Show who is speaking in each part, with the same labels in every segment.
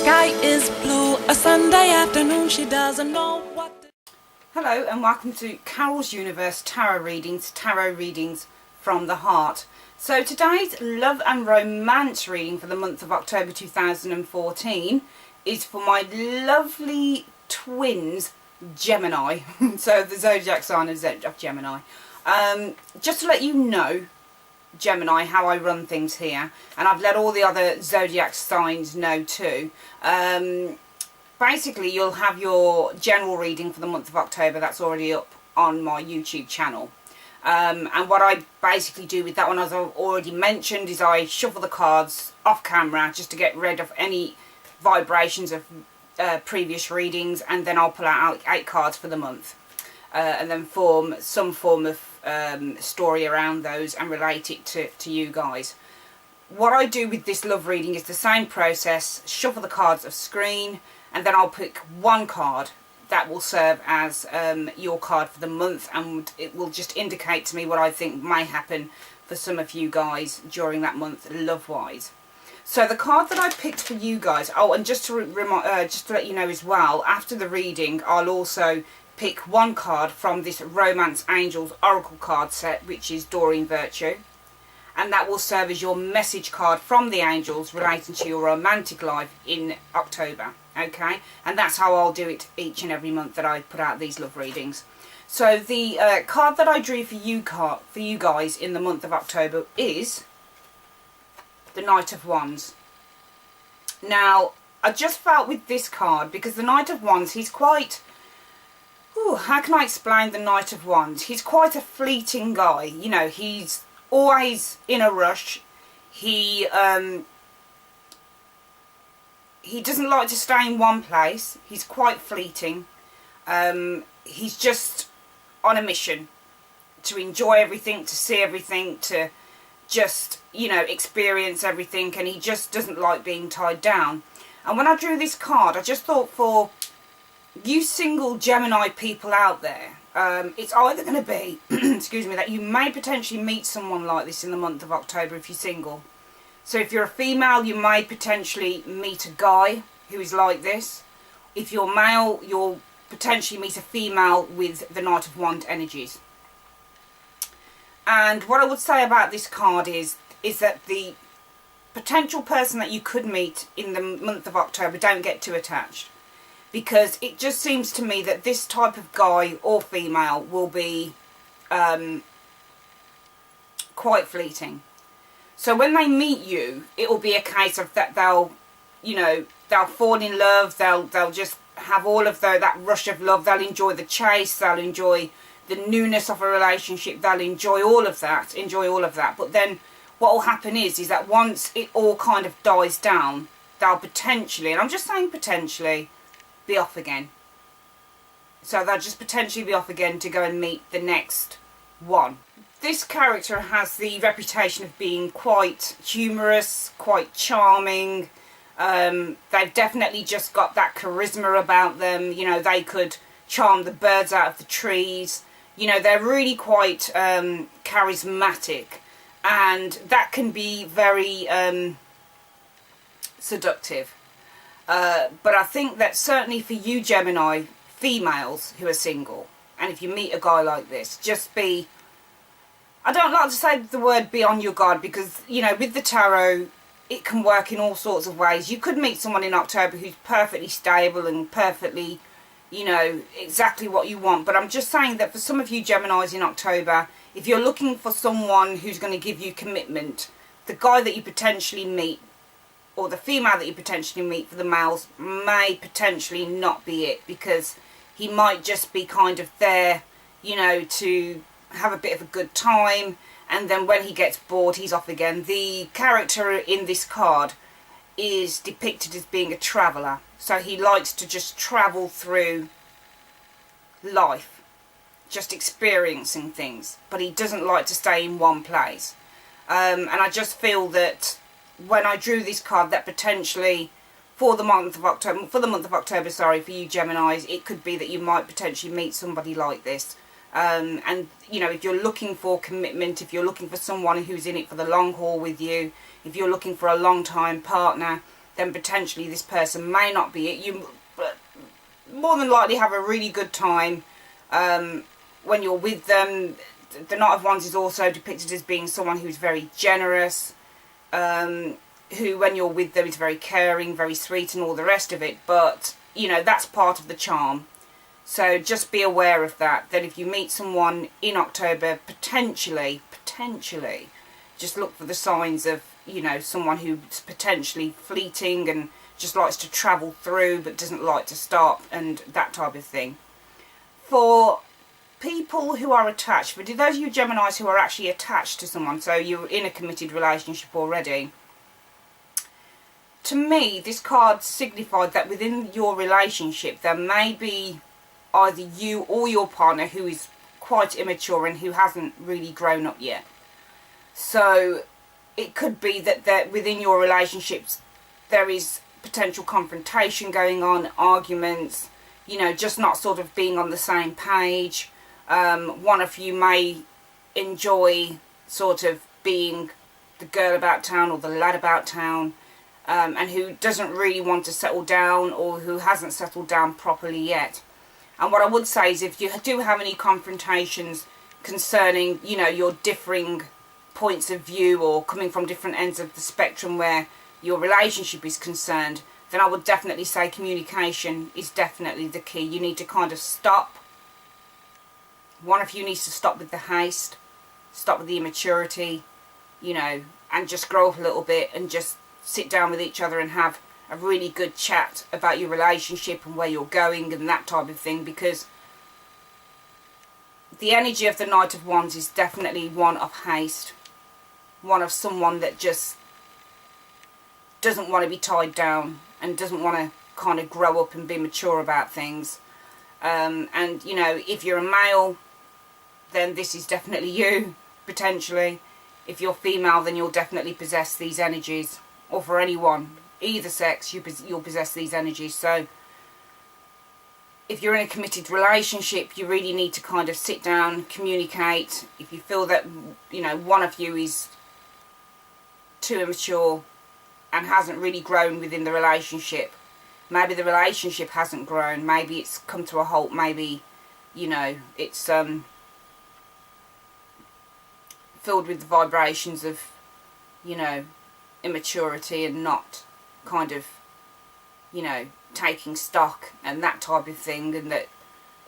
Speaker 1: sky is blue, a Sunday afternoon, she doesn't know what to...
Speaker 2: Hello and welcome to Carol's Universe Tarot Readings from the Heart. So today's love and romance reading for the month of October 2014 is for my lovely twins, Gemini. So the zodiac sign of Gemini. Just to let you know, Gemini, how I run things here, and I've let all the other zodiac signs know too. Basically, you'll have your general reading for the month of October. That's already up on my YouTube channel. And what I basically do with that one, as I've already mentioned, is I shuffle the cards off camera just to get rid of any vibrations of previous readings, and then I'll pull out 8 cards for the month, and then form some form of story around those and relate it to you guys. What I do with this love reading is the same process: shuffle the cards off screen, and then I'll pick one card that will serve as your card for the month, and it will just indicate to me what I think may happen for some of you guys during that month, love-wise. So the card that I picked for you guys, oh, and just to let you know as well, after the reading, I'll also pick one card from this Romance Angels Oracle card set, which is Doreen Virtue, and that will serve as your message card from the angels relating to your romantic life in October. Okay, and that's how I'll do it each and every month that I put out these love readings. So the card that I drew for you guys in the month of October is the Knight of Wands. Now, I just felt with this card, because the Knight of Wands, he's quite... how can I explain the Knight of Wands? He's quite a fleeting guy. You know, he's always in a rush. He doesn't like to stay in one place. He's quite fleeting. He's just on a mission to enjoy everything, to see everything, to just, you know, experience everything, and he just doesn't like being tied down. And when I drew this card, I just thought, for you single Gemini people out there, it's either going to be, excuse me, that you may potentially meet someone like this in the month of October if you're single. So if you're a female, you may potentially meet a guy who is like this. If you're male, you'll potentially meet a female with the Knight of Wands energies. And what I would say about this card is that the potential person that you could meet in the month of October, don't get too attached. Because it just seems to me that this type of guy or female will be quite fleeting. So when they meet you, it will be a case of that they'll fall in love, they'll just have all of that rush of love, they'll enjoy the chase, they'll enjoy the newness of a relationship, they'll enjoy all of that. But then what will happen is that once it all kind of dies down, they'll potentially, and I'm just saying potentially, be off again. So they'll just potentially be off again to go and meet the next one. This character has the reputation of being quite humorous, quite charming. They've definitely just got that charisma about them. You know, they could charm the birds out of the trees. You know, they're really quite charismatic, and that can be very seductive. But I think that certainly for you Gemini females who are single, and if you meet a guy like this, just be... I don't like to say the word be on your guard, because, you know, with the tarot, it can work in all sorts of ways. You could meet someone in October who's perfectly stable and perfectly, you know, exactly what you want. But I'm just saying that for some of you Geminis in October, if you're looking for someone who's going to give you commitment, the guy that you potentially meet, or the female that you potentially meet for the males, may potentially not be it, because he might just be kind of there, you know, to have a bit of a good time, and then when he gets bored, he's off again. The character in this card is depicted as being a traveller, so he likes to just travel through life, just experiencing things, but he doesn't like to stay in one place. And I just feel that when I drew this card, that potentially for the month of October, for you Geminis, it could be that you might potentially meet somebody like this. And you know, if you're looking for commitment, if you're looking for someone who's in it for the long haul with you, if you're looking for a long time partner, then potentially this person may not be it. You more than likely have a really good time when you're with them. The Knight of Wands is also depicted as being someone who's very generous, who when you're with them is very caring, very sweet and all the rest of it. But, you know, that's part of the charm. So just be aware of that, that if you meet someone in October, potentially, just look for the signs of, you know, someone who's potentially fleeting and just likes to travel through but doesn't like to stop and that type of thing. For people who are attached, for those of you Geminis who are actually attached to someone, so you're in a committed relationship already, to me this card signified that within your relationship there may be either you or your partner who is quite immature and who hasn't really grown up yet. So it could be that within your relationships there is potential confrontation going on, arguments, you know, just not sort of being on the same page. One of you may enjoy sort of being the girl about town or the lad about town, and who doesn't really want to settle down or who hasn't settled down properly yet. And what I would say is if you do have any confrontations concerning, you know, your differing points of view or coming from different ends of the spectrum where your relationship is concerned, then I would definitely say communication is definitely the key. You need to kind of stop. One of you needs to stop with the haste, stop with the immaturity, you know, and just grow up a little bit and just sit down with each other and have a really good chat about your relationship and where you're going and that type of thing, because the energy of the Knight of Wands is definitely one of haste, one of someone that just doesn't want to be tied down and doesn't want to kind of grow up and be mature about things. And, you know, if you're a male, then this is definitely you, potentially. If you're female, then you'll definitely possess these energies. Or for anyone, either sex, you'll possess these energies. So if you're in a committed relationship, you really need to kind of sit down, communicate. If you feel that, you know, one of you is too immature and hasn't really grown within the relationship, maybe the relationship hasn't grown, maybe it's come to a halt, maybe, you know, it's filled with the vibrations of, you know, immaturity and not kind of, you know, taking stock and that type of thing, and that,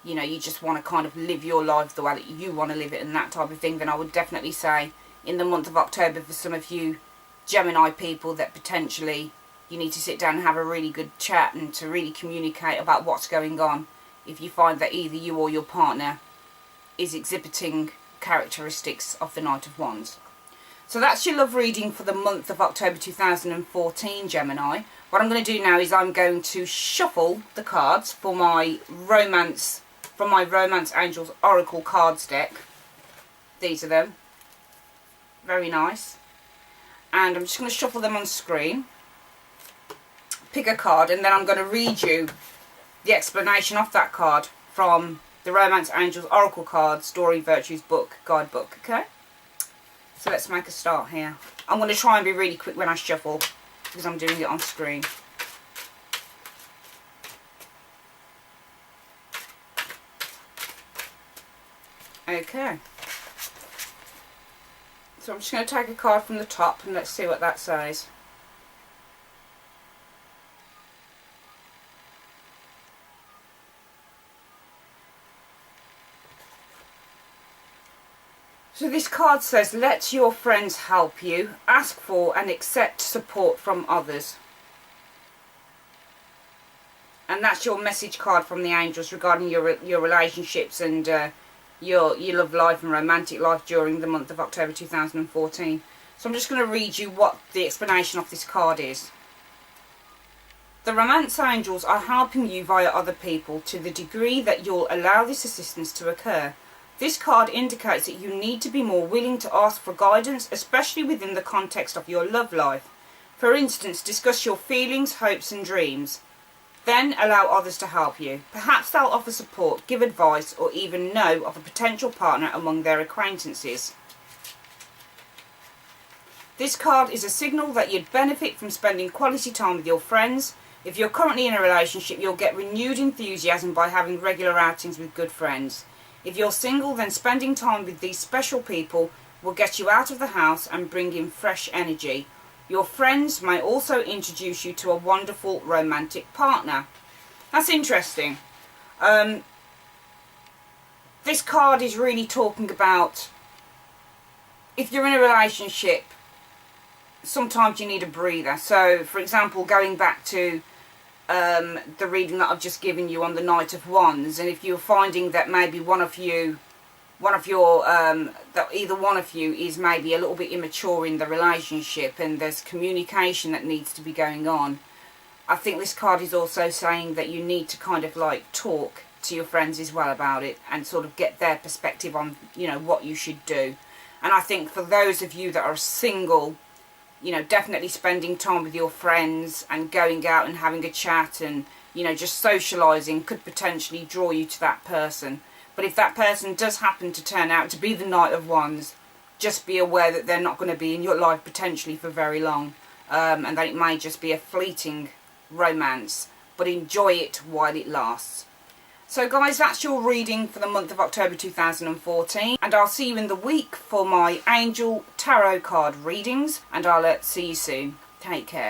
Speaker 2: you know, you just want to kind of live your life the way that you want to live it and that type of thing, then I would definitely say in the month of October, for some of you Gemini people, that potentially you need to sit down and have a really good chat and to really communicate about what's going on if you find that either you or your partner is exhibiting characteristics of the Knight of Wands. So that's your love reading for the month of October 2014, Gemini. What I'm going to do now is I'm going to shuffle the cards for my romance, from my Romance Angels Oracle cards deck. These are them. Very nice. And I'm just going to shuffle them on screen. Pick a card, and then I'm going to read you the explanation of that card from the Romance Angels Oracle Cards Story Virtues book, guidebook, okay? So let's make a start here. I'm going to try and be really quick when I shuffle because I'm doing it on screen. Okay. So I'm just going to take a card from the top and let's see what that says. So this card says, let your friends help you, ask for and accept support from others. And that's your message card from the angels regarding your relationships and your love life and romantic life during the month of October 2014. So I'm just going to read you what the explanation of this card is. The Romance Angels are helping you via other people to the degree that you'll allow this assistance to occur. This card indicates that you need to be more willing to ask for guidance, especially within the context of your love life. For instance, discuss your feelings, hopes and dreams. Then allow others to help you. Perhaps they'll offer support, give advice, or even know of a potential partner among their acquaintances. This card is a signal that you'd benefit from spending quality time with your friends. If you're currently in a relationship, you'll get renewed enthusiasm by having regular outings with good friends. If you're single, then spending time with these special people will get you out of the house and bring in fresh energy. Your friends may also introduce you to a wonderful romantic partner. That's interesting. This card is really talking about if you're in a relationship, sometimes you need a breather. So, for example, going back to the reading that I've just given you on the Knight of Wands, and if you're finding that maybe that either one of you is maybe a little bit immature in the relationship and there's communication that needs to be going on, I think this card is also saying that you need to kind of like talk to your friends as well about it and sort of get their perspective on, you know, what you should do. And I think for those of you that are single, you know, definitely spending time with your friends and going out and having a chat and, you know, just socialising could potentially draw you to that person. But if that person does happen to turn out to be the Knight of Wands, just be aware that they're not going to be in your life potentially for very long, and that it may just be a fleeting romance, but enjoy it while it lasts. So guys, that's your reading for the month of October 2014, and I'll see you in the week for my Angel Tarot card readings, and I'll see you soon. Take care.